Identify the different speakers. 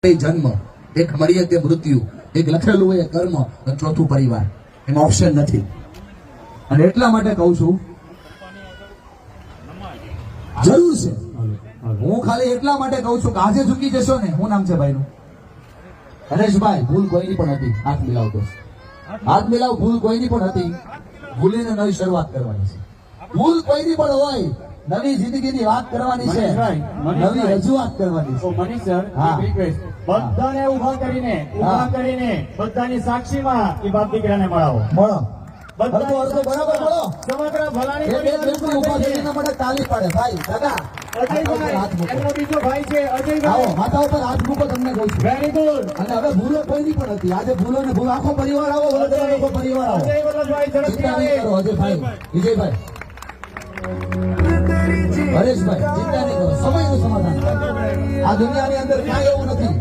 Speaker 1: જન્મ, એક મળીએ તે મૃત્યુ, એક લખેલું હોય કર્મ, અને ચોથું પરિવાર. એમાં ઓપ્શન નથી. અને એટલા માટે કહું છું, જરૂર છે. હું ખાલી એટલા માટે કહું છું કે આજે ઝૂકી જશો ને. શું નામ છે ભાઈનું? હરેશભાઈ. ભૂલ કોઈની પણ હતી. હાથ મિલાવતો, હાથ મિલાવ. ભૂલ કોઈની પણ હતી. ભૂલીને નવી શરૂઆત કરવાની છે. ભૂલ કોઈની પણ હોય, નવી જિંદગીની વાત કરવાની છે, નવી રજૂઆત કરવાની છે.
Speaker 2: મનીષ સર, એક રિક્વેસ્ટ, બધાને ઉભા કરીને બધાની સાક્ષીમાં એ બાપ દીકરાને મળાવો.
Speaker 1: મળો અડધો અડધો બરાબર મળો.
Speaker 2: સમગ્ર ભલાણી
Speaker 1: એક વ્યક્તિ ઉભા થઈને મને તાલી પાડે. ભાઈ દાદા,
Speaker 2: અજયભાઈ, એમનો બીજો ભાઈ છે અજયભાઈ.
Speaker 1: આવો માથા ઉપર હાથ મૂકો. તમને કહું છું
Speaker 2: વેરી ગુડ.
Speaker 1: અને હવે ભૂલો કોઈની પણ હતી. આજે ભૂલો ને ભૂલ આખો પરિવાર આવો. વડોદરા લોકો પરિવાર આવો.
Speaker 2: અજય વલ્લભભાઈ ઝડપથી
Speaker 1: ચિંતા નહીં કરો. અજયભાઈ, વિજયભાઈ, હરેશભાઈ, ચિંતા નહીં કરો. સમયનું સમાધાન. આ દુનિયાની અંદર ક્યાંય એવું નથી.